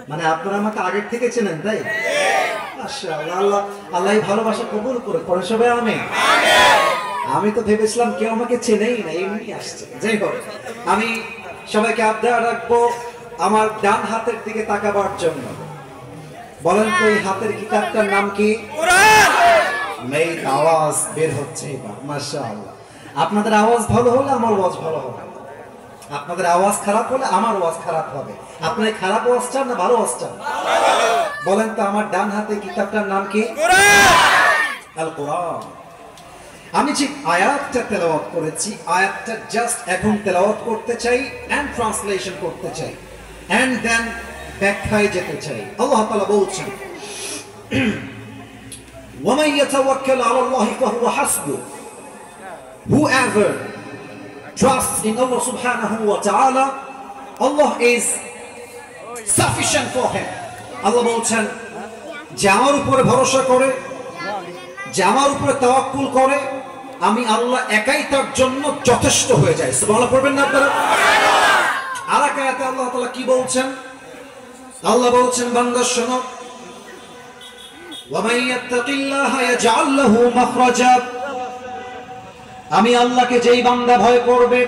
মানে আপনারা আমাকে আগের থেকে চেনেন, তাই? মাশাআল্লাহ, আল্লাহ আল্লাহ ভালোবাসা কবুল করে পড়ে সবাই আমিন। আমি তো ভেবেছিলাম কেউ আমাকে চেনেই না, এমনি আসছে। যাই হোক, আমি সবাইকে আবদার রাখবো আমার ডান হাতের দিকে তাকাবার জন্য। বলেন তো এই হাতের কিতাবটার নাম কি? কোরআন। মেই আওয়াজ বের হচ্ছে এবার, মাশাআল্লাহ। আপনাদের আওয়াজ ভালো হলে আমার আওয়াজ ভালো হবে, আপনাদের আওয়াজ খারাপ হলে আমার আওয়াজ খারাপ হবে। আপনারা খারাপ আওয়াজ চান না ভালো আওয়াজ চান? বলেন তো আমার ডান হাতে কিতাবটার নাম কি? কোরআন। আল কোরআন। আমি যে আয়াতটা তেলাওয়াত করেছি, আয়াতটা জাস্ট এখন তেলাওয়াত করতে চাই এন্ড ট্রান্সলেশন করতে চাই এন্ড দেন ব্যাখ্যায় যেতে চাই। আল্লাহ তাআলা বলছেন, ওয়া মান ইয়াতাওয়াক্কাল আলা আল্লাহি ফাহুয়া হাসবুহ। Whoever trusts in Allah subhanahu wa ta'ala, Allah is sufficient for him. Allah বলছেন যে আমার উপরে ভরসা করে, যে আমার উপরে তাওয়াক্কুল করে, আমি আল্লাহ একাই তার জন্য যথেষ্ট হয়ে যায়। সুবহানাল্লাহ পড়বেন না আপনারা? আর এক আয়াতে আল্লাহ তাআলা কি বলছেন? আল্লাহ বলছেন, বান্দা শোনো, ওয়া মান ইয়াত্তাকিল্লাহা ইয়াজআল লাহু মাখরাজা। আমি আল্লাহকে যেই বান্দা ভয় করবে,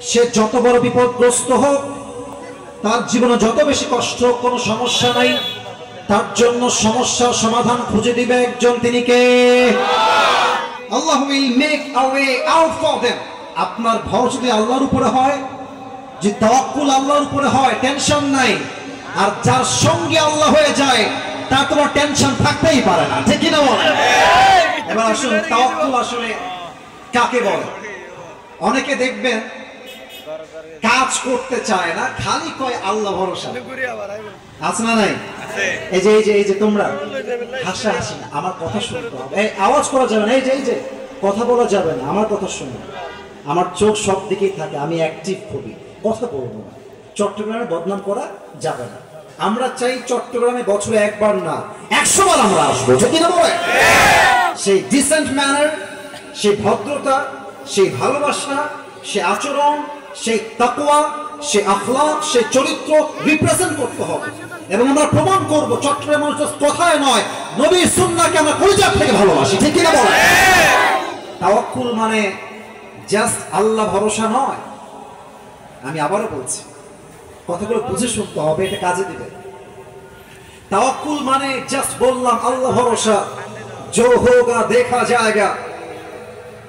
সে যত বড় বিপদগ্রস্ত হোক, তার জীবনে যত বেশি কষ্ট, কোনো সমস্যা নাই, তার জন্য সমস্যার সমাধান খুঁজে দিবে একজন, তিনি কে? আল্লাহ will make a way out for them. আপনার ভয় যদি আল্লাহর উপরে হয়, যে তাওয়াক্কুল আল্লাহর উপরে হয়, টেনশন নাই। আর যার সঙ্গে আল্লাহ হয়ে যায়, তার তোমার টেনশন থাকতেই পারে না, ঠিক কি না বলেন? এবার আসুন, তাওয়াক্কুল আসলে কাকে বলে? অনেকে দেখবেন কাজ করতে চায় না, খালি কয় আল্লাহ ভরসা। আছে না নাই? এই যে তোমরা হাসা হাসি না, আমার কথা শুনতে হবে, এই আওয়াজ করা যাবে না, এই যে কথা বলা যাবে না, আমার কথা শুনুন। আমার চোখ সব দিকেই থাকে, আমি অ্যাক্টিভ খুবই, কথা বলবো না। চট্টগ্রামে বদনাম করা যাবে না। আমরা চাই চট্টগ্রামে বছরে একবার না 100 বার আমরা আসবো, ঠিক না বলে? সেই ডিসেন্ট ম্যানার, সেই ভদ্রতা, সেই ভালোবাসা, সেই আচরণ, সেই তাকওয়া, সেই আখলাক, সেই চরিত্র রিপ্রেজেন্ট করতে হবে। এবং আমরা প্রমাণ করব চট্টগ্রামের মানুষ কথায় নয়, নবীর সুন্নাহকে আমরা কলিজা থেকে ভালোবাসি, ঠিক কি না বলেন? তাওয়াক্কুল মানে জাস্ট আল্লাহ ভরসা নয়। আমি আবারও বলছি, কথাগুলো বুঝে শুনতে হবে, এটা কাজে দিবে। তাওয়াক্কুল মানে জাস্ট বললাম আল্লাহ ভরসা, जो होगा देखा जाएगा,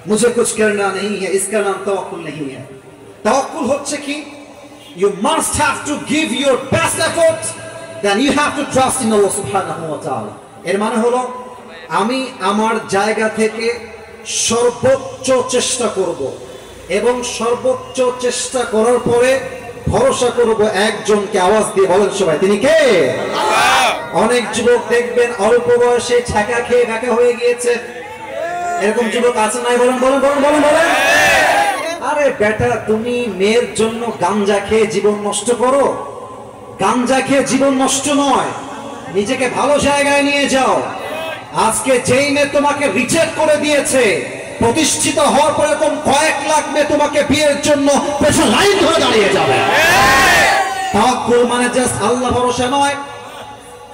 मुझे कुछ करना नहीं है, इसका नाम तवक्कुल नहीं है। तवक्कुल হচ্ছে কি? You must have to give your best effort, then you have to trust in Allah subhanahu wa ta'ala. এর মানে হলো আমি আমার জায়গা থেকে সর্বোচ্চ চেষ্টা করব এবং সর্বোচ্চ চেষ্টা করার পরে ভরসা করব একজনকে। আওয়াজ দিয়ে বলেন সবাই, তিনি কে? আল্লাহ। অনেক যুবক দেখবেন অল্প বয়সে ছাকা খেয়ে ঢাকা হয়ে গিয়েছে, এরকম যুবক আছে নাই? বলেন বলেন বলেন বলেন বলেন। আরে বেটা, তুমি মেয়ের জন্য গাঞ্জা খেয়ে জীবন নষ্ট করো? গাঞ্জা খেয়ে জীবন নষ্ট নয়, নিজেকে ভালো জায়গায় নিয়ে যাও। আজকে যেই মেয়ে তোমাকে রিজেক্ট করে দিয়েছে, প্রতিষ্ঠিত হওয়ার পরে এরকম কয়েক লাখ মেয়ে তোমাকে বিয়ের জন্য পেছন লাইন ধরে দাঁড়িয়ে যাবে। তাওয়াক্কুল মানে জাস্ট আল্লাহ ভরসা নয়।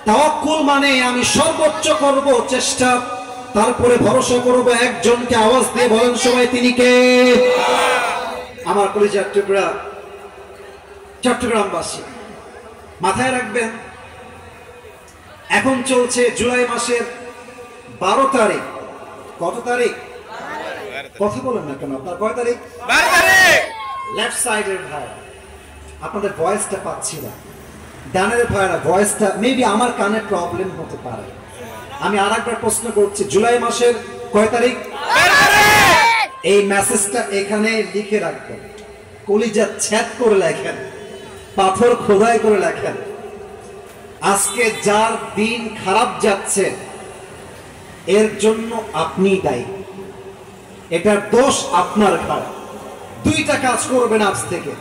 তাওয়াক্কুল মানে আমি সর্বোচ্চ করব চেষ্টা, তারপরে ভরসা করব একজনকে। আওয়াজ দিয়ে বলেন সবাই, তিনি কে? আমার কলিজার টুকরা চট্টগ্রামবাসী, মাথায় রাখবেন, এখন চলছে জুলাই মাসের 12 তারিখ। কত তারিখ? কথা বলেন না কেন? আপনার কয় তারিখ? 12 তারিখ। লেফট সাইডের ভাই, আপনাদের ভয়েসটা পাচ্ছি না। ডানের ভাইরা ভয়েসটা মেবি আমার কানে প্রবলেম হতে পারে। আমি আরেকবার প্রশ্ন করছি, জুলাই মাসের কয় তারিখ? 12 তারিখ। এই মেসেজটা এখানে লিখে রাখবেন, কলিজা ছেদ করে লেখেন, পাথর খোদাই করে লেখেন। আজকে যার দিন খারাপ যাচ্ছে, এর জন্য আপনি দায়ী, এটার দোষ আপনার ঘাড়ে। দুইটা কাজ করবেন আজ থেকে,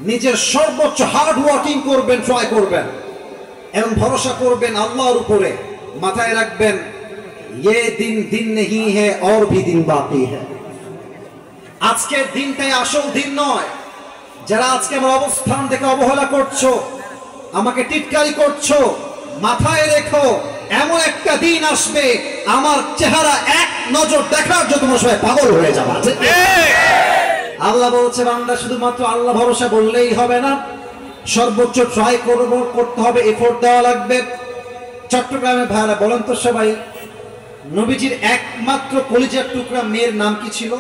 নিজের সর্বোচ্চ হার্ড ওয়ার্কিং করবেন, ট্রাই করবেন এবং ভরসা করবেন আল্লাহর উপরে। মাথায় রাখবেন, ये दिन दिन नहीं है और भी दिन बाकी है। আজকের দিনটাই আসল দিন নয়। যারা আজকে আমার অবস্থান থেকে অবহেলা করছো, আমাকে টিটকারি করছো, মাথায় রেখো এমন একটা দিন আসবে আমার চেহারা এক নজর দেখার জন্য তোমরা সবাই পাগল হয়ে যাবে। আল্লাহ বলছে বান্দা শুধুমাত্র আল্লাহ ভরসা বললেই হবে না, সর্বোচ্চ ট্রাই করতে হবে, এফোর্ট দেওয়া লাগবে। চট্টগ্রামের ভাইরা বলেন তো সবাই, নবীজির একমাত্র কলিজার টুকরা মেয়ের নাম কি ছিল?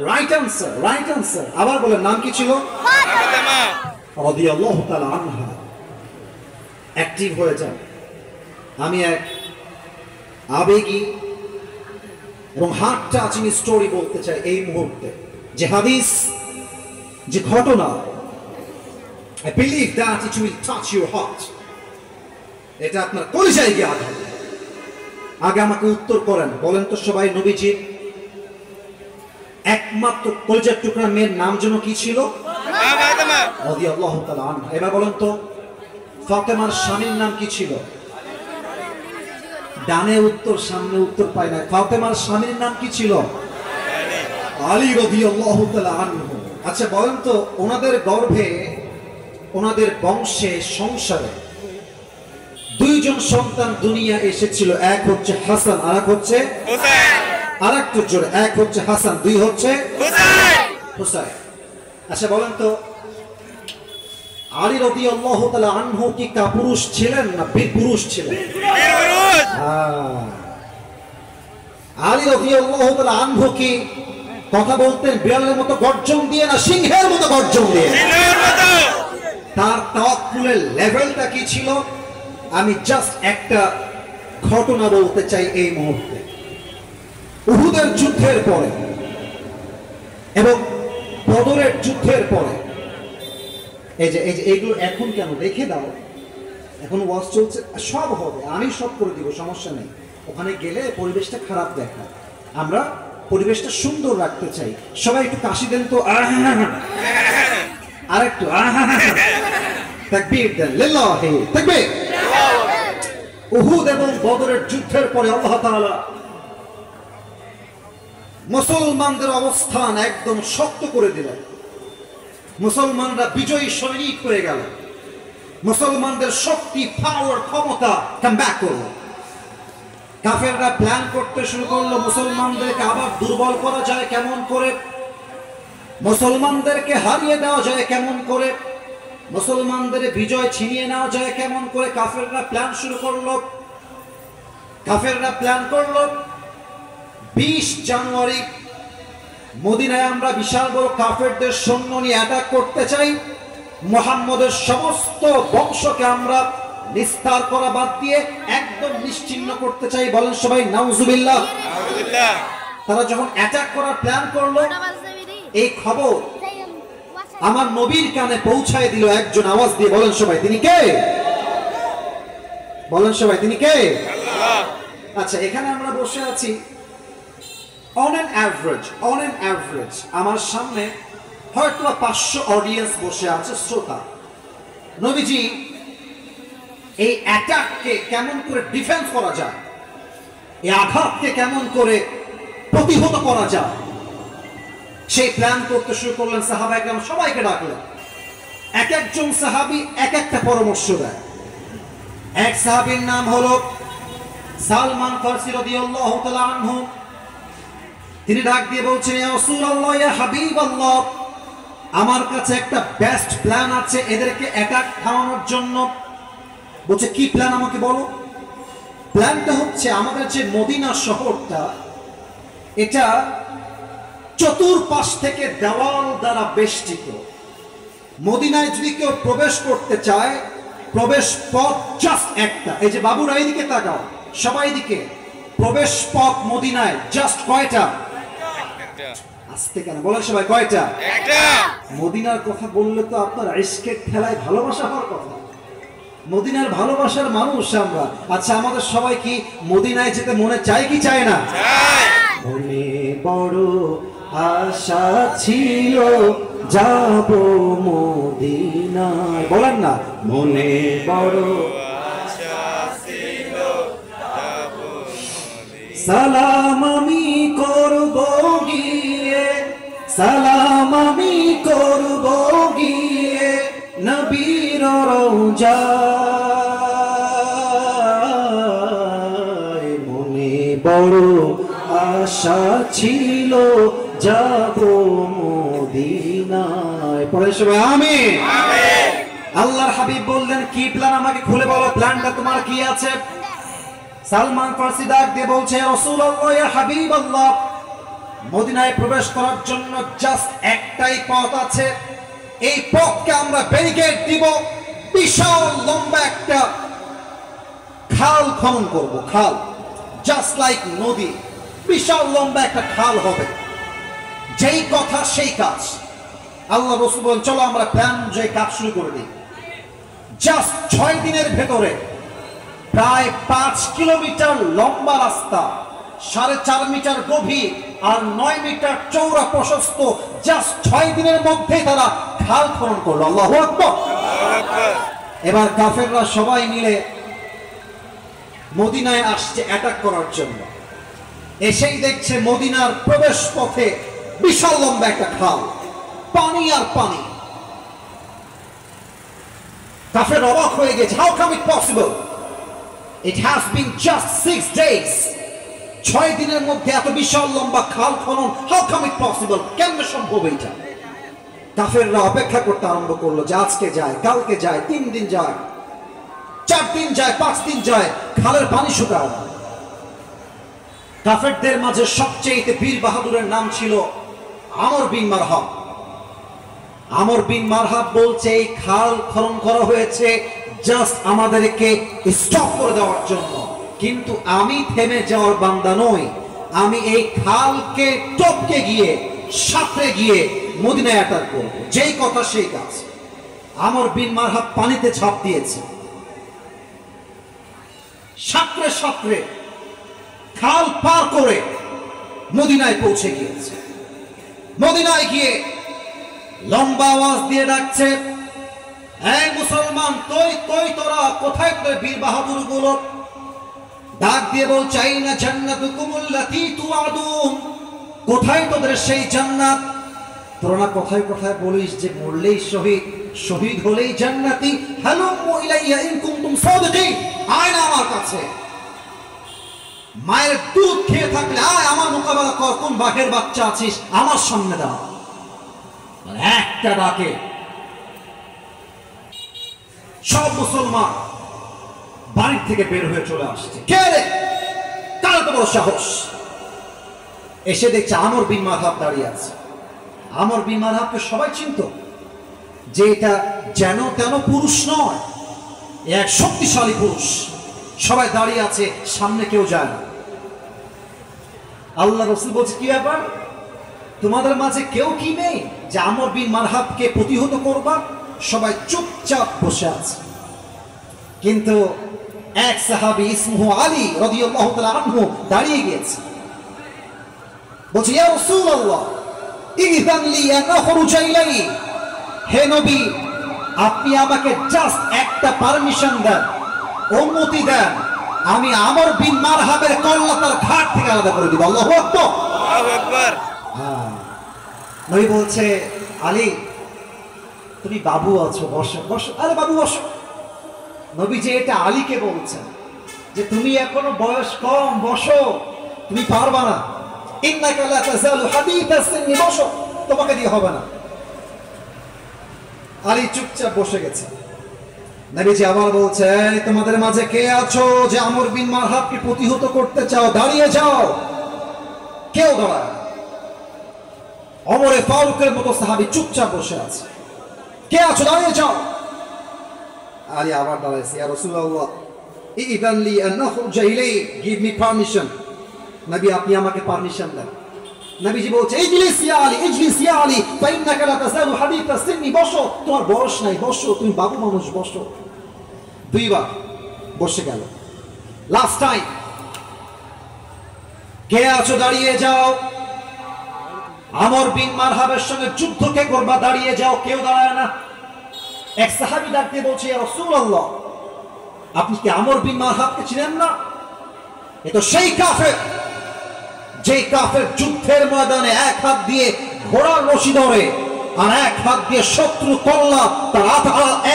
Right answer, right answer. আবার বলেন নাম কি ছিল? রাদিয়াল্লাহু তাআলা আনহা। অ্যাক্টিভ হয়ে যান। আমি এক আবেগী এবং হার্ট টাচিং স্টোরি বলতে চাই এই মুহূর্তে। যে হাদিস, যে ঘটনা, I believe that it will touch your heart. এটা আপনার কলিজায় গিয়ে আঘাত। আগে আমাকে উত্তর করেন, বলেন তো সবাই, নবীজির একমাত্র কলিজার টুকরা মেয়ের নাম যেন কি ছিল? রাদিয়াল্লাহু তাআলা আনহা। এবার বলেন তো, ফাতেমার স্বামীর নাম কি ছিল? ডানে উত্তর, সামনে উত্তর পাই না। ফাতেমার স্বামীর নাম কি ছিল? আলী রাদিয়াল্লাহু তাআলা আনহু। আচ্ছা বলেন তো, ওনাদের গর্ভে, ওনাদের বংশে, সংসারে দুইজন সন্তান দুনিয়া এসেছিল। এক হচ্ছে হাসান, আর এক হচ্ছে হুসাইন। আর একটু জোরে, এক হচ্ছে হাসান, দুই হচ্ছে হুসাইন। আচ্ছা বলেন তো, আলী রাদিয়াল্লাহু তাআলা আনহু কি কাপুরুষ ছিলেন না বীর পুরুষ ছিলেন? আলী রাদিয়াল্লাহু তাআলা আনহু কি কথা বলতেন বিড়ালের মতো গর্জন দিয়ে না সিংহের মতো গর্জন দিয়ে? তার তাওয়াক্কুলের লেভেলটা কি ছিল? আমি জাস্ট একটা ঘটনা বলতে চাই এই মুহূর্তে। উহুদের যুদ্ধের পরে এবং বদরের যুদ্ধের পরে, এই যে এইগুলো এখন কেন রেখে দাও, এখন ওয়াজ চলছে, সব হবে, আমি সব করে দিব, সমস্যা নেই। ওখানে গেলে পরিবেশটা খারাপ দেখা, আমরা পরিবেশটা সুন্দর রাখতে চাই। সবাই একটু কাশি দেন তো, আর একটু তাকবীর দেন, লিল্লাহি তাকবীর। উহুদ এবং বদরের যুদ্ধের পরে আল্লাহ তাআলা মুসলমানদের অবস্থান একদম শক্ত করে দিলেন। মুসলমানরা বিজয়ী সৈনিক হয়ে গেল। মুসলমানদের শক্তি, পাওয়ার, ক্ষমতা কাম ব্যাক করলো। কাফেররা প্ল্যান করতে শুরু করলো মুসলমানদেরকে আবার দুর্বল করা যায় কেমন করে, মুসলমানদেরকে হারিয়ে দেওয়া যায় কেমন করে, মুসলমানদের বিজয় ছিনিয়ে নেওয়া যায় কেমন করে। কাফেররা প্ল্যান শুরু করলো। কাফেররা প্ল্যান করলো 20 জানুয়ারি মদিনায় আমরা বিশাল বড় কাফেরদের সৈন্য নিয়ে অ্যাটাক করতে চাই। মুহাম্মদের সমস্ত বংশকে আমরা নিস্তার করা বাদ দিয়ে একদম নিশ্চিহ্ন করতে চাই। বলেন সবাই নাউজুবিল্লাহ। তারা যখন অ্যাটাক করার প্ল্যান করলো, এই খবর আমার নবীর কানে পৌঁছায় দিল একজন আওয়াজ দিয়ে। বলেন সবাই তিনি কে? বলেন সবাই তিনি কে? আচ্ছা, এখানে আমরা বসে আছি, অন অ্যান অ্যাভারেজ আমার সামনে হয়তো 500 অডিয়েন্স বসে আছে, শ্রোতা। নবীজি এই অ্যাটাককে কেমন করে ডিফেন্স করা যায়, এই আঘাতকে কেমন করে প্রতিহত করা যায়, সেই প্ল্যান করতে শুরু করলেন। সাহাবায়ে কেরাম সবাইকে ডাকলেন। এক একজন সাহাবী এক একটা পরামর্শ দেয়। এক সাহাবীর নাম হলো সালমান ফারসি রাদিয়াল্লাহু তাআলা আনহু। তিনি ডাক দিয়ে বলছেন, ইয়া রাসূলুল্লাহ, ইয়া হাবিবাল্লাহ, আমার কাছে একটা বেস্ট প্ল্যান আছে এদেরকে অ্যাটাক থামানোর জন্য। বলছে কি প্ল্যান, আমাকে বলো। প্ল্যানটা হচ্ছে, আমাদের যে মদিনা শহরটা, এটা চতুর্পাশ থেকে দেওয়াল দ্বারা বেষ্টিত। মদিনায় যদি কেউ প্রবেশ করতে চায়, প্রবেশ পথ জাস্ট একটা। এই যে বাবুরা এইদিকে তাকাও, সবাই দিকে। প্রবেশ পথ মদিনায় জাস্ট কয়টা? আস্তে কেন বলেন সবাই, কয়টা? মদিনার কথা বললে তো আপনার ইশকের খেলায় ভালোবাসা হওয়ার কথা। মদিনার ভালোবাসার মানুষ আমরা। আচ্ছা, আমাদের সবাই কি মদিনায় যেতে মনে চায় কি চায় না? মনে বড় আশা ছিল যাব মদিনায়। বলেন না, মনে বড় আশা ছিল যাব মদিনায়। সালাম আমি করব গিয়ে, সালাম আমি করব গিয়ে, নবী নবীর রওজায় মনে বড় আশা ছিল যাব মদিনায়। পরে সবাই আমিন। আল্লাহর হাবিব বললেন, কি প্ল্যান আমাকে খুলে বলো, প্ল্যানটা তোমার কি আছে? সালমান ফার্সি ডাক দিয়ে বলছে, রাসূলুল্লাহ ইয়া হাবিবাল্লাহ, মদিনায় প্রবেশ করার জন্য জাস্ট একটাই পথ আছে। এই পথকে আমরা ব্যারিকেড দিব, বিশাল লম্বা একটা খাল খনন করব। খাল জাস্ট লাইক নদী, বিশাল লম্বা একটা খাল হবে। যেই কথা সেই কাজ। আল্লাহ রাসূল বলেন, চলো আমরা প্ল্যান অনুযায়ী কাজ শুরু করে দিই। জাস্ট 6 দিনের ভেতরে প্রায় 5 কিলোমিটার লম্বা রাস্তা, 4.5 মিটার গভীর আর 9 মিটার চওড়া প্রশস্ত, জাস্ট 6 দিনের মধ্যে তারা খাল খনন করলো। আল্লাহু আকবার। এবার কাফেররা সবাই মিলে মদিনায় আসছে অ্যাটাক করার জন্য। এসেই দেখছে মদিনার প্রবেশ পথে বিশাল লম্বা একটা খাল, পানি আর পানি। কাফের অবাক হয়ে গেছে, how come it possible? It has been just 6 days। 6 দিনের মধ্যে এত বিশাল লম্বা খাল খনন, হাউ কাম ইট পসিবল? কেমনে সম্ভব এটা? কাফেররা অপেক্ষা করতে আরম্ভ করলো যে আজকে যায়, কালকে যায়, 3 দিন যায়, 4 দিন যায়, 5 দিন যায়, খালের পানি শুকায় না। কাফেরদের মাঝে সবচেয়ে বীর বাহাদুরের নাম ছিল আমর বিন মারহাব। আমর বিন মারহাব বলছে, এই খাল খনন করা হয়েছে জাস্ট আমাদেরকে স্টপ করে দেওয়ার জন্য, কিন্তু আমি থেমে যাওয়ার বান্দা নই। আমি এই খালকে টপকে গিয়ে, সাঁতরে গিয়ে মদিনায় অ্যাটাক করব। যেই কথা সেই কাজ। আমর বিন মারহাব পানিতে ঝাঁপ দিয়েছে, সাঁতরে সাঁতরে খাল পার করে মদিনায় পৌঁছে গিয়েছে। মদিনায় গিয়ে লম্বা আওয়াজ দিয়ে ডাকছে, এই মুসলমান, তোরা কোথায় তোদের বীর বাহাদুর গুলো? ডাক দিয়ে বলছে, আইনা জান্নাতুকুমুল্লাতী তুআদুন, কোথায় তোদের সেই জান্নাত? তোরা না কোথায় কোথায় বলিস যে মরলেই শহীদ, শহীদ হলেই জান্নাতি। হালুম্মু ইলাইয়া ইন কুনতুম সাদিকিন, আয় না আমার কাছে। মায়ের দুধ খেয়ে থাকলে আয়, আমার মোকাবেলা কর। কোন বাঘের বাচ্চা আছিস, আমার সামনে দাও। একটা ডাকে সব মুসলমান বাড়ির থেকে বের হয়ে চলে আসছে। কে রে, কার এত বড় সাহস? এসে দেখছে আমর বিন মারহাব দাঁড়িয়ে আছে। আমর বিন মারহাবকে সবাই চিনত যে এটা যেন তেন পুরুষ নয়, এক শক্তিশালী পুরুষ। সবাই দাঁড়িয়ে আছে, সামনে কেউ যায় না। আল্লাহ রাসূল বলছে, কি ব্যাপার, তোমাদের মাঝে কেউ কি নেই যে আমর বিন মারহাবকে প্রতিহত করবা? সবাই চুপচাপ বসে আছে। কিন্তু এক সাহাবী ইসমুহু আলী রাদিয়াল্লাহু তাআলা আনহু দাঁড়িয়ে গিয়েছে। বলছে, ইয়া রাসূলুল্লাহ, ইযযান লি আন আখরুজা ইলাইহি, হে নবী, আপনি আমাকে জাস্ট একটা পারমিশন দেন, অনুমতি দেন, আমি আমর বিন মারহাবের কল্লা তার ঘাট থেকে আলাদা করে দিব। আল্লাহু আকবার, আল্লাহু আকবার। নবী বলছে, আলী, তুমি বাবু আছো, বসো বসো। আরে বাবু বসো। নবী যে এটা আলীকে বলছেন যে তুমি এখনো বয়স কম, বসো, তুমি পারবা না। ইন্নাকা লা তাযালু হাদীথাস সিন্নি, বসো, তোমাকে দিয়ে হবে না। আলী চুপচাপ বসে গেছে। নবীজি আবার বলছে, তোমাদের মাঝে কে আছো যে আমর বিন মারহাবকে প্রতিহত করতে চাও? দাঁড়িয়ে যাও। কেউ দাঁড়ায়। ওমরে ফারুকের মতো সাহাবী চুপচাপ বসে আছে। কে আছো? দাঁড়িয়ে যাও। আলী আবার দাঁড়াইছে, ইয়া রাসূলুল্লাহ, ইযযান লি আন নাখরুজা ইলাইহি, গিভ মি পারমিশন। নবী, আপনি আমাকে পারমিশন দেন। নবীজি বলছে, ইজলিস ইয়া আলী, ইজলিস ইয়া আলী, ফাইন্নাকা লা তাযালু হাদীথাস সিন্নি, বসো, তোমার বয়স নাই, বসো, তুমি বাবু মানুষ, বসো। দুইবার বসে গেল। লাস্ট টাইম, কে আছো? দাঁড়িয়ে যাও। আমর বিন মারহাবের সঙ্গে যুদ্ধ কে করবা? দাঁড়িয়ে যাও। কেউ দাঁড়ায় না। এক সাহাবী ডাক দিয়ে বলছে, ইয়া রাসূলুল্লাহ, আপনি কি আমর বিন মারহাবকে চিনেন না? এ তো সেই কাফের, যে কাফের যুদ্ধের ময়দানে এক হাত দিয়ে ঘোড়ার রশি ধরে আর এক হাত দিয়ে শত্রু কল্লা তার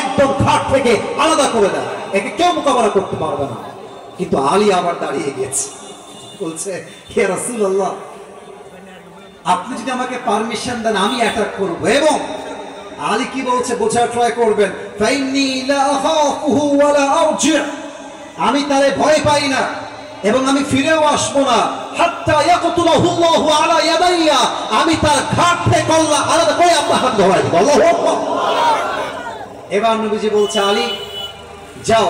একদম ঘাট থেকে আলাদা করে দেয়, একে কেউ মোকাবেলা করতে পারবে না। কিন্তু আলী আবার দাঁড়িয়ে গেছে, বলছে হে রাসূলুল্লাহ, আপনি যদি আমাকে পারমিশন দেন আমি অ্যাটাক করব। এবং আলী কি বলছে বোঝার ট্রাই করবেন, ফাইন্নী লা আখাফুহু ওয়া লা আরজি, আমি তারে ভয় পাই না এবং আমি ফিরেও আসবো না, হাত্তা ইয়াকতুলাহু আল্লাহু আলা ইয়াদাইয়া, আমি তার ঘাট থেকে কল্লা আলাদা করে আপনার হাতে ধরাই দেব। আল্লাহু আকবার। এবার নবীজি বলছে আলী যাও,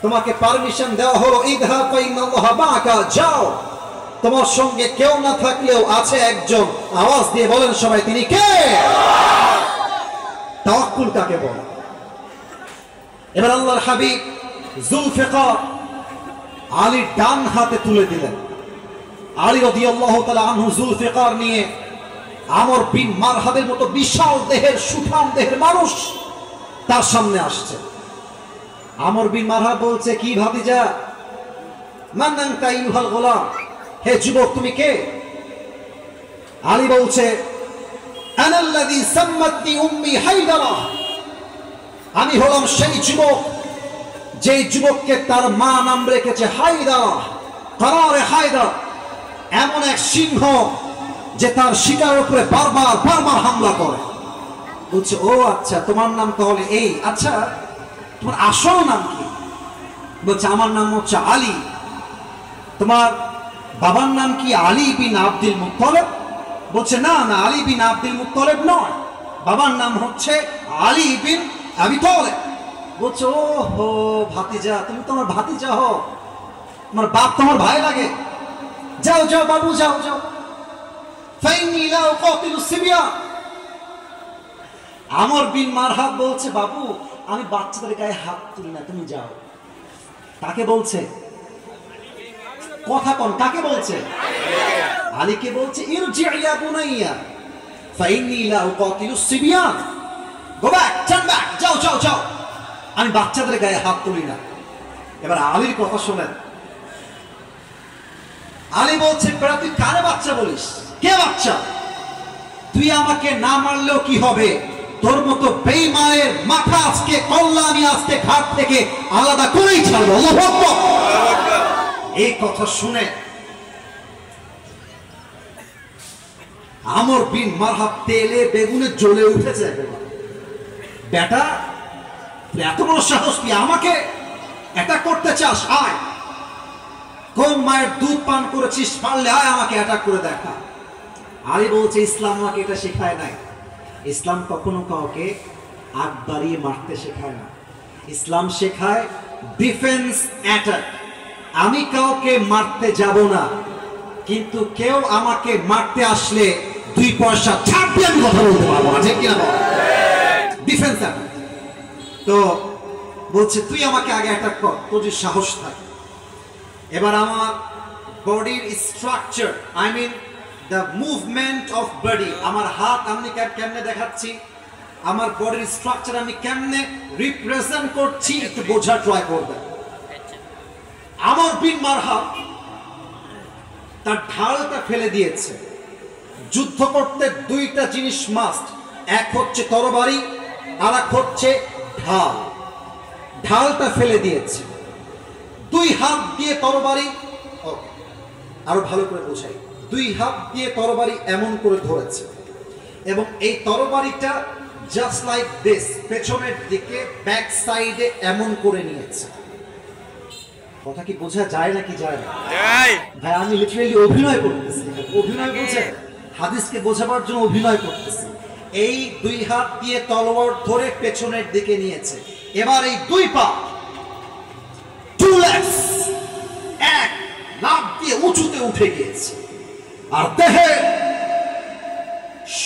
তোমাকে পারমিশন দেওয়া হলো, ইযহাব ফাইন্নাল্লাহা মাআকা, যাও, তোমার সঙ্গে কেউ না থাকলেও আছে একজন। আওয়াজ দিয়ে বলেন সবাই, তিনি কে? তাওয়াক্কুল কাকে বলে? এবার আল্লাহর হাবিব জুলফিকার আলীর ডান হাতে তুলে দিলেন। আলী রাদিয়াল্লাহু তাআলা আনহু জুলফিকার নিয়ে আমর বিন মারহাবের মতো বিশাল দেহের সুঠাম দেহের মানুষ তার সামনে আসছে। আমর বিন মারহাব বলছে, কি ভাতিজা, মান আনতা আইয়ুহাল গোলাম, হে যুবক তুমি কে? আলী বলছে, আনাল্লাযী সাম্মাতনি উম্মি হায়দারা, আমি হলাম সেই যুবক যে যুবককে তার মা নাম রেখেছে হায়দারা, করারে হায়দার, এমন এক সিংহ যে তার শিকারের উপরে বারবার বারবার হামলা করে। বলছে ও আচ্ছা, তোমার নাম তাহলে এই, আচ্ছা তোমার আসল নাম কি? বলছে আমার নাম হচ্ছে আলী। তোমার বাবার নাম কি আলী বিন আব্দুল মুত্তালিব? বলছে না না, আলী বিন আব্দুল মুত্তালিব নয়, বাবার নাম হচ্ছে আলী বিন আবি তালেব। বলছে ও হো ভাতিজা, তুমি তোমার ভাতিজা হও, তোমার বাপ তোমার ভাই লাগে, যাও যাও বাবু যাও যাও। ফাইন্নী লা উকাতিলু সিবিয়ান। আমর বিন মারহাব বলছে, বাবু আমি বাচ্চাদের গায়ে হাত তুলি না, তুমি যাও। কাকে বলছে? কথা কোন, কাকে বলছে? আলীকে বলছে, ইরজি ইয়া বুনাইয়া ফাইন্নী লা উকাতিলু সিবিয়ান, গো ব্যাক, টার্ন ব্যাক, যাও যাও যাও, আমি বাচ্চাদের গায়ে হাত তুলি না। এবার আলীর কথা শোনেন। আলী বলছে, তুই কারে বাচ্চা বলিস? কে বাচ্চা? তুই আমাকে না মারলেও কি হবে, তোর মতো বেঈমানের মাথা আজকে কল্লা আমি আজকে ঘাট থেকে আলাদা করেই ছাড়বো। আল্লাহু আকবার। এই কথা শুনে আমর বিন মারহাব তেলে বেগুনে জ্বলে উঠেছে। বেটা এত বড় সাহস, তুই আমাকে অ্যাটাক করতে চাস? আয়, কোন মায়ের দুধ পান করেছিস, পারলে আয় আমাকে অ্যাটাক করে দেখা। আলী বলছে, ইসলাম আমাকে এটা শেখায় নাই। ইসলাম কখনো কাউকে আগ বাড়িয়ে মারতে শেখায় না। ইসলাম শেখায় ডিফেন্স অ্যাটাক। আমি কাউকে মারতে যাব না, কিন্তু কেউ আমাকে মারতে আসলে দুই পয়সা ছাড় দিয়ে আমি কথা বলতে পারবো না, ঠিক কিনা বল? Defence attack. তো বলছে, তুই আমাকে আগে অ্যাটাক কর, তোর যদি সাহস থাকে। এবার আমার বডির structure, I mean the movement of body, আমার হাত আমি কেমনে দেখাচ্ছি, আমার বডির স্ট্রাকচার আমি কেমনে রিপ্রেজেন্ট করছি, একটু বোঝার ট্রাই করবে। আমর বিন মারহাব তার ঢালটা ফেলে দিয়েছে। যুদ্ধ করতে দুইটা জিনিস মাস্ট, এক হচ্ছে তরবারি আর এক হচ্ছে ঢাল। ঢালটা ফেলে দিয়েছে, দুই হাত দিয়ে তরবারি, আরো ভালো করে বোঝাই, দুই হাত দিয়ে তরবারি এমন করে ধরেছে এবং এই তরবারিটা জাস্ট লাইক দিস পেছনের দিকে ব্যাক সাইডে এমন করে নিয়েছে। কথা কি বোঝা যায় নাকি যায় না? ভাই আমি লিটারালি অভিনয় করতেছি, অভিনয় বুঝে হাদিসকে বোঝাবার জন্য অভিনয় করতেছি। এই দুই হাত দিয়ে তলোয়ার ধরে পেছনের দিকে নিয়েছে। এবার এই দুই পা এক লাফ দিয়ে উঁচুতে উঠে গিয়েছে আর দেহে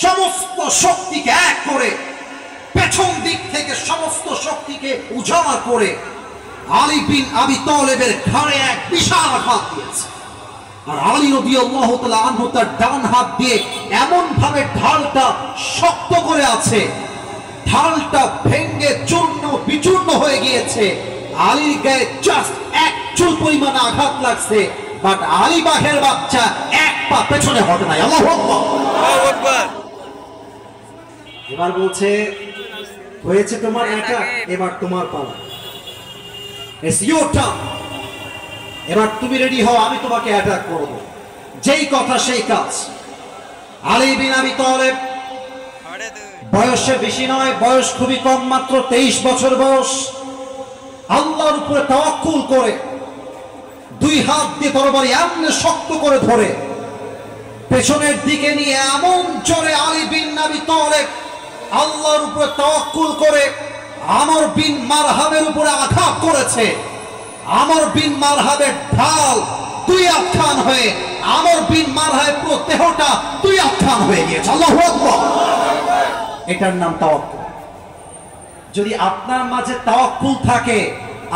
সমস্ত শক্তিকে এক করে পেছন দিক থেকে সমস্ত শক্তিকে উজাড় করে আলী বিন আবি তালেবের ঘাড়ে এক বিশাল আঘাত দিয়েছে। আর আলী রাদিয়াল্লাহু তাআলা আনহু তার ডান হাত দিয়ে এমন ভাবে ঢালটা শক্ত করে আছে, ঢালটা ভেঙে চূর্ণ বিচূর্ণ হয়ে গিয়েছে। আলীর গায়ে জাস্ট এক চুল পরিমাণ আঘাত লাগছে, বাট আলী বাঘের বাচ্চা এক পা পেছনে হটে নাই। আল্লাহু আকবার। এবার বলছে হয়েছে তোমার অ্যাটাক, এবার তোমার পালা, ইটস ইওর টার্ন, এবার তুমি রেডি হও, আমি তোমাকে অ্যাটাক করব। যেই কথা সেই কাজ। আলী বিন আবি তালেব বয়সে বেশি নয়, বয়স খুবই কম, মাত্র 23 বছর বয়স। আল্লাহর উপরে তাওয়াক্কুল করে দুই হাত দিয়ে তরবারি এমন শক্ত করে ধরে পেছনের দিকে নিয়ে এমন জোরে আলী বিন আবি তালেব আল্লাহর উপরে তাওয়াক্কুল করে আমর বিন মারহাবের উপরে আঘাত করেছে। আমর বিন মারহাবের ঢাল দুই আখ্যান হয়ে আমর বিন মারহাবের পুরো দেহটা দুই আখ্যান হয়ে গিয়েছে। আল্লাহু আকবার। এটার নাম তাওয়াক্কুল। যদি আপনার মাঝে তাওয়াক্কুল থাকে,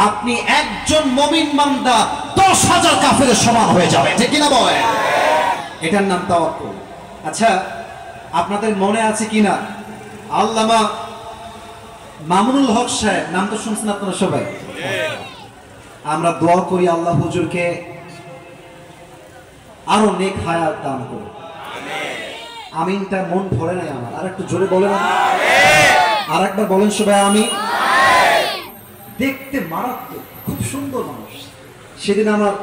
আপনি একজন মুমিন বান্দা 10,000 কাফেরের সমান হয়ে যাবে, ঠিক কিনা বলেন? এটার নাম তাওয়াক্কুল। আচ্ছা, আপনাদের মনে আছে কিনা আল্লামা মামুনুল হক সাহেব, নাম তো শুনছেন আপনারা সবাই। আমরা দোয়া করি আল্লাহ হুজুরকে আরো নেক হায়াত দান করুন। আমিনটা মন ভরে নাই আমার, আর একটু জোরে বলেন, আর একবার বলেন সবাই আমিন। দেখতে মারাত্মক, খুব সুন্দর মানুষ। সেদিন আমার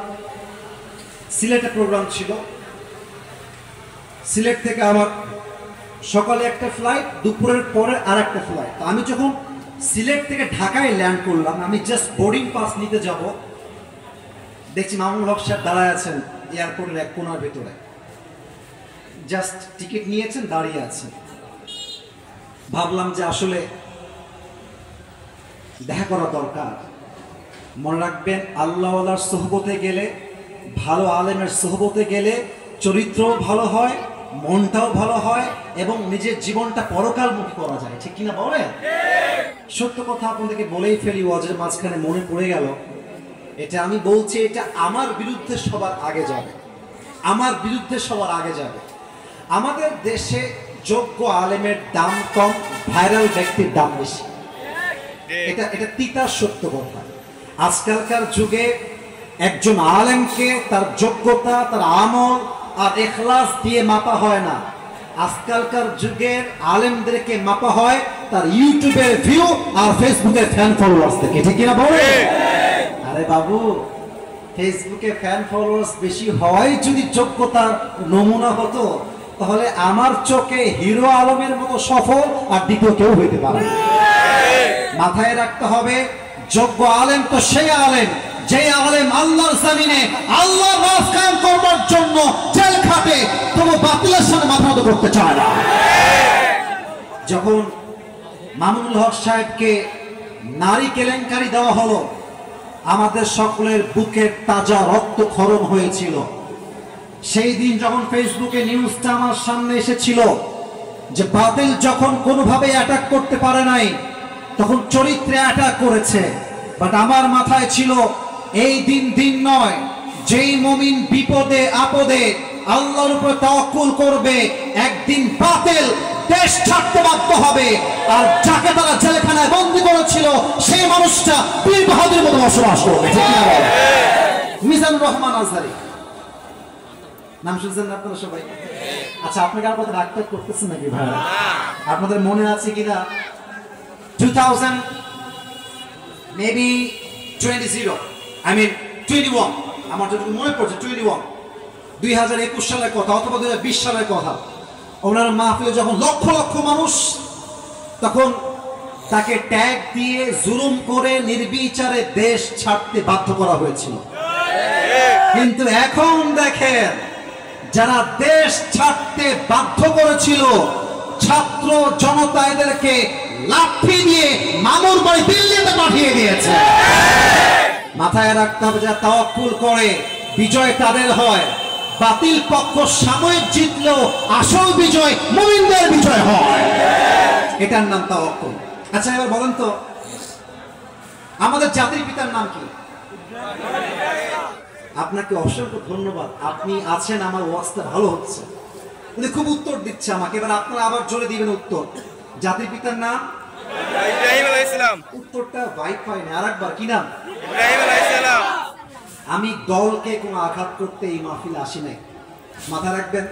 সিলেটে প্রোগ্রাম ছিল, সিলেট থেকে আমার সকালে একটা ফ্লাইট, দুপুরের পরে আর একটা ফ্লাইট। আমি যখন সিলেট থেকে ঢাকায় ল্যান্ড করলাম, আমি জাস্ট বোর্ডিং পাস নিতে যাব, দেখছি মামুনুল হক সাহেব দাঁড়ায় আছেন এয়ারপোর্টের এক কোনার ভেতরে, জাস্ট টিকিট নিয়েছেন, দাঁড়িয়ে আছেন। ভাবলাম যে আসলে দেখা করা দরকার। মনে রাখবেন, আল্লাহওয়ালার সোহবতে গেলে, ভালো আলেমের সোহবতে গেলে চরিত্রও ভালো হয়, মনটাও ভালো হয় এবং নিজের জীবনটা পরকালমুখী করা যায়, ঠিক কিনা বলেন? সত্য কথা আপনাদেরকে বলেই ফেলি, ওয়াজের মাঝখানে মনে পড়ে গেল, এটা আমি বলছি, এটা আমার বিরুদ্ধে সবার আগে যাবে, আমার বিরুদ্ধে সবার আগে যাবে। আমাদের দেশে যোগ্য আলেমের দাম কম, ভাইরাল ব্যক্তির দাম বেশি। এটা তিতার সত্য কথা। আজকালকার যুগে একজন আলেমকে তার যোগ্যতা, তার আমল আর ইখলাস দিয়ে মাপা হয় না। আজকালকার যুগের আলেমদেরকে মাপা হয় তার ইউটিউবের ভিউ আর ফেসবুকের ফ্যান ফলোয়ার্স থেকে, ঠিক কিনা বলে? আরে বাবু, ফেসবুকে ফ্যান ফলোয়ার্স বেশি হওয়াই যদি যোগ্যতার নমুনা হতো, তাহলে আমার চোখে হিরো আলমের মতো সফল আর দ্বিতীয় কেউ হইতে পারে না। মাথায় রাখতে হবে, যোগ্য আলেম তো সেই আলেম যে আলেম আল্লাহর জমিনে আল্লাহর রাজ কায়েম করবার জন্য জেল খাটে, তবু বাতিলের সামনে মাথা নত করতে চায় না। যখন মামুনুল হক সাহেবকে নারী কেলেঙ্কারি দেওয়া হলো, আমাদের সকলের বুকের তাজা রক্তক্ষরণ হয়েছিল। সেই দিন যখন ফেসবুকে নিউজটা আমার সামনে এসেছিল যে বাতিল যখন কোনোভাবে অ্যাটাক করতে পারে নাই, তখন চরিত্রে অ্যাটাক করেছে। বাট আমার মাথায় ছিল, এই দিন নয়, যেই মুমিন বিপদে আপদে আল্লাহর উপর তাওয়াক্কুল করবে, একদিন বাতিল দেশ ছাড়তে বাধ্য হবে। আর যাকে তারা জেলখানায় বন্দী করেছিল, সেই মানুষটা পীর বাহাদুরের মতো বসবাস করবে, ঠিক না? মিজানুর রহমান আজহারি নাম শুনছেন আপনারা সবাই? আচ্ছা, আপনাকে আর কথা ডাক্তার করতেছেন নাকি ভাই? আপনাদের মনে আছে কিনা 2021, আমার যতটুকু মনে পড়ছে 2021 সালের কথা অথবা 2020 সালের কথা, ওনার মাহফিলে যখন লক্ষ লক্ষ মানুষ, তখন তাকে ট্যাগ দিয়ে জুলুম করে নির্বিচারে দেশ ছাড়তে বাধ্য করা হয়েছিল। কিন্তু এখন দেখেন, যারা দেশ ছাড়তে বাধ্য করেছিল, ছাত্র জনতা এদেরকে লাঠি দিয়ে মামুর বাড়ি দিল্লিতে পাঠিয়ে দিয়েছে। মাথায় রাখতে হবে, যারা তাওয়াক্কুল করে বিজয় তাদের হয়। বাতিল পক্ষ সাময়িক জিতলেও আসল বিজয় মুমিনদের বিজয় হয়। এটার নাম তাওয়াক্কুল। আচ্ছা, এবার বলেন তো, আমাদের জাতির পিতার নাম কি? আপনাকে অসংখ্য ধন্যবাদ, আপনি আছেন, আমার ওয়াজটা ভালো হচ্ছে, উনি খুব উত্তর দিচ্ছে আমাকে। এবার আপনারা আবার জোরে দিবেন উত্তর। জাতির পিতার নাম ইব্রাহিম আলাইহিস সালাম। উত্তরটা ভাই পাইনি, আরেকবার কি নাম? ইব্রাহিম আলাইহিস সালাম। আমি দলকে কোনো আঘাত করতে এই মাহফিলে আসি নাই, মাথা রাখবেন।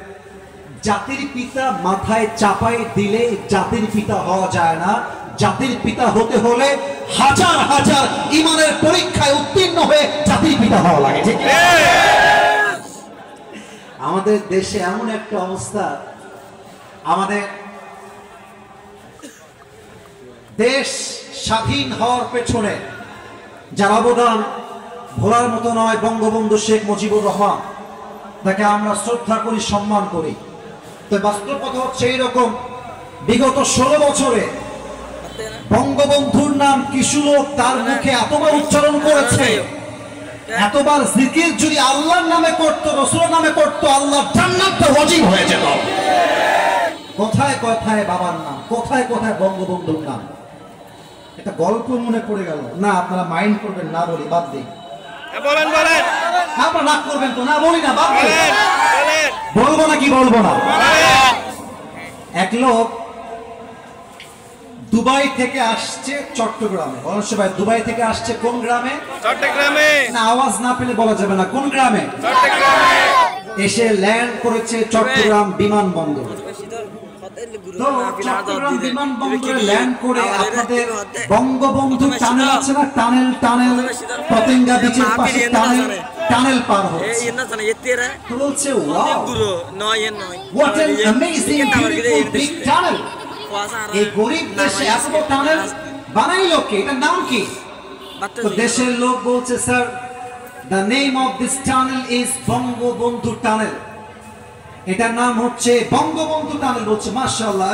জাতির পিতা মাথায় চাপাই দিলে জাতির পিতা হওয়া যায় না। জাতির পিতা হতে হলে হাজার হাজার ইমানের পরীক্ষায় উত্তীর্ণ হয়ে জাতির পিতা হওয়া লাগে। ঠিক আমাদের দেশে এমন একটা অবস্থা, আমাদের দেশ স্বাধীন হওয়ার পেছনে যার অবদান ভোলার মতো নয়, বঙ্গবন্ধু শেখ মুজিবুর রহমান, তাকে আমরা শ্রদ্ধা করি, সম্মান করি। তো বাস্তব কথা হচ্ছে এইরকম, বিগত 16 বছরে বঙ্গবন্ধুর নাম কিছু লোক তার মুখে এতবার উচ্চারণ করেছে, এতবার জিকির যদি আল্লাহর নামে করতো, রাসূলের নামে করতো, আল্লাহর জান্নাতটা ওয়াজিব হয়ে যেত। কোথায় কোথায় বাবার নাম, কোথায় কোথায় বঙ্গবন্ধুর নাম। এটা গল্প মনে পড়ে গেল না, আপনারা মাইন্ড করবেন না, বলি বাদ দিই। বলেন বলেন, আপনারা রাগ করবেন তো? না বলি না, বাদ দিই। বলবো না কি বলবো না? এক লোক দুবাই থেকে আসছে চট্টগ্রামে। অবশ্য ভাই দুবাই থেকে আসছে কোন গ্রামে? চট্টগ্রামে। না, আওয়াজ না পেলে বলা যাবে না কোন গ্রামে। চট্টগ্রামে এসে ল্যান্ড করেছে চট্টগ্রাম বিমানবন্দর। তো চট্টগ্রাম বিমানবন্দরে ল্যান্ড করে আপনাদের বঙ্গবন্ধু টানেল আছে না, টানেল পতেঙ্গা বিচের পাশে টানেল পার হচ্ছে। তো বলছে wow, what an amazing beautiful big tunnel. এই গরিব দেশে এত বড় টানেল বানাইলো কে? এটার নাম কি? তো দেশের লোক বলছে, sir, the name of this tunnel is Bangabandhu tunnel. এটার নাম হচ্ছে বঙ্গবন্ধু টানেল। বলছে মাশাআল্লাহ,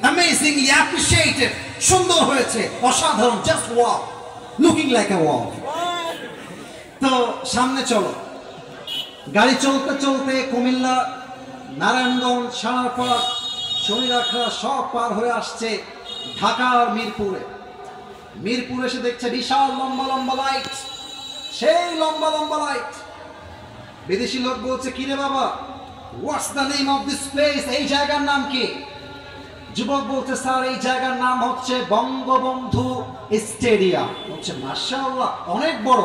অ্যামেজিংলি অ্যাপ্রিশিয়েটেড, সুন্দর হয়েছে, অসাধারণ, জাস্ট ওয়াও, লুকিং লাইক আ ওয়াও। তো সামনে চলো। গাড়ি চলতে চলতে কুমিল্লা, নারায়ণগঞ্জ, সানারপাড়, শনিরাখড়া সব পার হয়ে আসছে ঢাকার মিরপুরে। মিরপুরে এসে দেখছে বিশাল লম্বা লম্বা লাইট, সেই লম্বা লম্বা লাইট। বিদেশি লোক বলছে, কিরে বাবা, what's the name of this place? এই জায়গার নাম কি? যুবক বলছে, স্যার, এই জায়গার নাম হচ্ছে বঙ্গবন্ধু স্টেডিয়াম। বলছে মাশাআল্লাহ, অনেক বড়।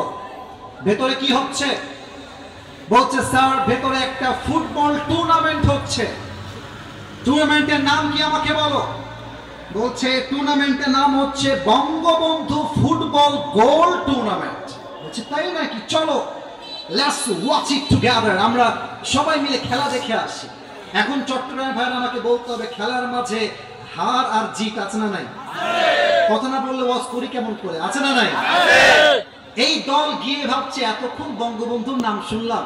ভেতরে কি হচ্ছে? বলছে স্যার, ভেতরে একটা ফুটবল টুর্নামেন্ট হচ্ছে। টুর্নামেন্টের নাম কি আমাকে বলো? বলছে টুর্নামেন্টের নাম হচ্ছে বঙ্গবন্ধু ফুটবল গোল টুর্নামেন্ট। বলছে তাই নাকি, চলো লেটস ওয়াচ ইট টুগেদার, আমরা সবাই মিলে খেলা দেখে আসি। এখন চট্টগ্রামের ভাইরা আমাকে বলতে হবে, খেলার মাঝে হার আর জিত আছে না নাই? কথা না বললে ওয়াজ করি কেমন করে? আছে না নাই? এই দল গিয়ে ভাবছে, এতক্ষণ বঙ্গবন্ধুর নাম শুনলাম,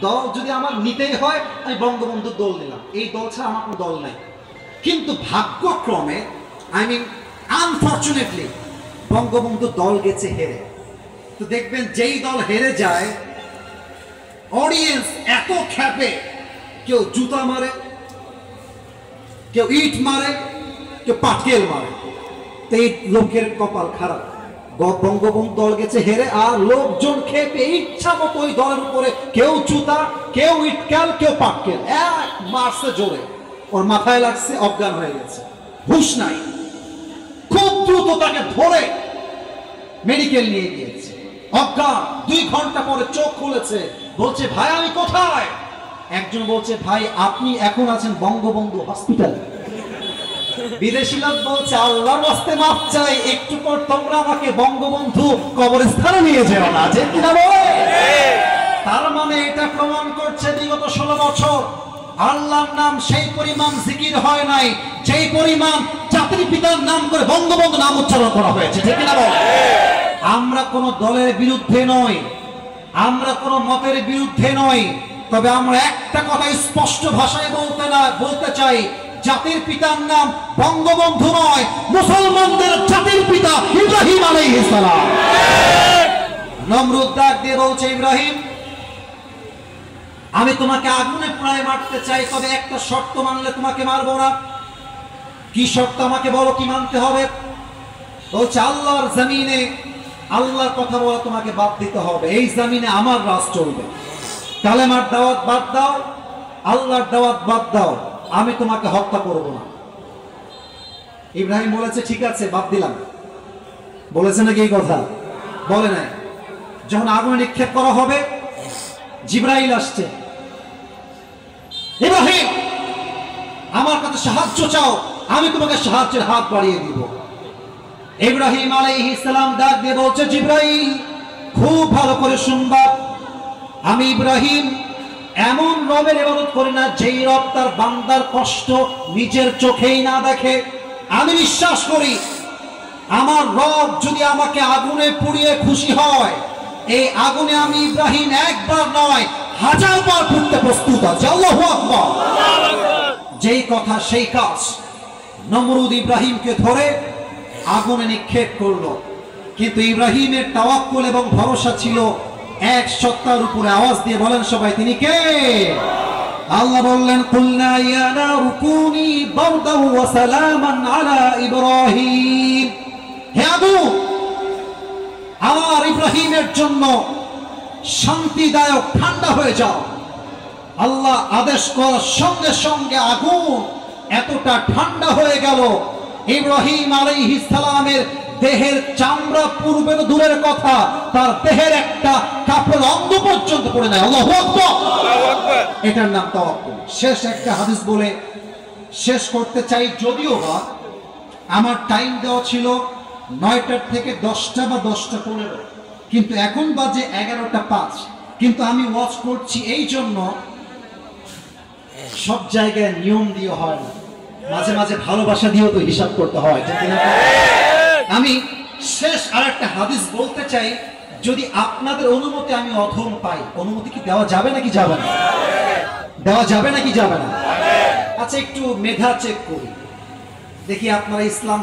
দল যদি আমার নিতেই হয় আমি বঙ্গবন্ধুর দল নিলাম, এই দল ছাড়া আমার কোনো দল নাই। কিন্তু ভাগ্যক্রমে, আনফরচুনেটলি, বঙ্গবন্ধু দল গেছে হেরে। তো দেখবেন যেই দল হেরে যায়, অডিয়েন্স এত খ্যাপে, কেউ জুতা মারে, কেউ ইট মারে, কেউ পাটকেল মারে। তো এই লোকের কপাল খারাপ, বঙ্গবন্ধু দল গেছে হেরে, আর লোকজন খেপে ইচ্ছা মতো ওই দলের উপরে, কেউ জুতা, কেউ ইটকাল, কেউ পাটকেল, এক মারছে জোরে, ওর মাথায় লাগছে, অজ্ঞান হয়ে গেছে, হুঁশ নাই। খুব দ্রুত তাকে ধরে মেডিকেল নিয়ে গিয়েছে, অজ্ঞান। 2 ঘন্টা পরে চোখ খুলেছে, বলছে ভাই আমি কোথায়? একজন বলছে, ভাই আপনি এখন আছেন বঙ্গবন্ধু হসপিটালে। বিদেশি লোক বলছে, আল্লাহর রাস্তে মাফ চাই, একটু পর তোমরা আমাকে বঙ্গবন্ধু কবরস্থানে নিয়ে যেও না, যে কিনা বলে। তার মানে এটা প্রমাণ করছে বিগত 16 বছর আল্লাহর নাম সেই পরিমাণ জিকির হয় নাই, যেই পরিমাণ জাতির পিতার নাম করে বঙ্গবন্ধু নাম উচ্চারণ করা হয়েছে, ঠিক কিনা বলে। আমরা কোন দলের বিরুদ্ধে নই, আমরা কোন মতের বিরুদ্ধে নই, তবে আমরা একটা কথা স্পষ্ট ভাষায় বলতে চাই, জাতির পিতার নাম বঙ্গবন্ধু নয়, মুসলমানদের জাতির পিতা ইব্রাহিম আলাইহিস সালাম। নমরুদ ডাক দিয়ে বলছে, ইব্রাহিম, আমি তোমাকে আগুনে পুড়ায় মারতে চাই, তবে একটা শর্ত মানলে তোমাকে মারবো না। কি শর্ত আমাকে বলো, কি মানতে হবে? বলছে আল্লাহর জমিনে আল্লাহর কথা বলা তোমাকে বাদ দিতে হবে, এই জমিনে আমার রাজ চলবে। কালেমার দাওয়াত বাদ দাও, আল্লাহর দাওয়াত বাদ দাও, আমি তোমাকে হত্যা করব না। ইব্রাহিম বলেছে ঠিক আছে, বাদ দিলাম। বলেছে নাকি এই কথা? বলে নাই। যখন আগুনে নিক্ষেপ করা হবে, জিবরাইল আসছে, ইব্রাহিম আমার কাছে সাহায্য চাও, আমি তোমাকে সাহায্যের হাত বাড়িয়ে দিব। ইব্রাহিম আলাইহিস সালাম ডাক দিয়ে বলছে, জিবরাইল খুব ভালো করে শুনবা, আমি ইব্রাহিম এমন রবের ইবাদত করি না যেই রব তার বান্দার কষ্ট নিজের চোখেই না দেখে। আমি বিশ্বাস করি আমার রব যদি আমাকে আগুনে পুড়িয়ে খুশি হয়, এই আগুনে আমি ইব্রাহিম একবার নয় 1000 বার পুড়তে প্রস্তুত আছি। আল্লাহু আকবার। যেই কথা সেই কাজ। নমরুদ ইব্রাহিমকে ধরে আগুনে নিক্ষেপ করলো, কিন্তু ইব্রাহিমের তাওয়াক্কুল এবং ভরসা ছিল এক সত্তার উপরে। আওয়াজ দিয়ে বলেন সবাই, তিনি কে? আল্লাহ বললেন, কুলনা ইয়া নারু কুনি বারদাও ওয়া সালামান আলা ইব্রাহিম। হে আগুন, আমার ইব্রাহিমের জন্য শান্তিদায়ক ঠান্ডা হয়ে যাও। আল্লাহ আদেশ করার সঙ্গে সঙ্গে আগুন এতটা ঠান্ডা হয়ে গেল, ইব্রাহিম আলাইহিস সালামের দেহের চামড়া পূর্বে তো দূরের কথা, তার দেহের একটা কাপড় অঙ্গ পর্যন্ত পড়ে নাই। আল্লাহু আকবার। এটার নাম তাওয়াক্কুল। শেষ একটা হাদিস বলে শেষ করতে চাই, যদিও বা আমার টাইম দেওয়া ছিল 9টার থেকে 10টা বা 10টা 15, কিন্তু এখন বাজে 11টা 5। কিন্তু আমি ওয়াচ করছি এই জন্য, সব জায়গায় নিয়ম দিয়ে হয় না, মাঝে মাঝে ভালোবাসা দিয়েও তো হিসাব করতে হয়, ঠিক না? আমি শেষ আর একটা হাদিস বলতে চাই, যদি আপনাদের অনুমতি আমি অধম পাই, অনুমতি কি দেওয়া যাবে নাকি যাবে না? দেওয়া যাবে নাকি যাবে না? আচ্ছা, একটু মেধা চেক করি, দেখি আপনারা ইসলাম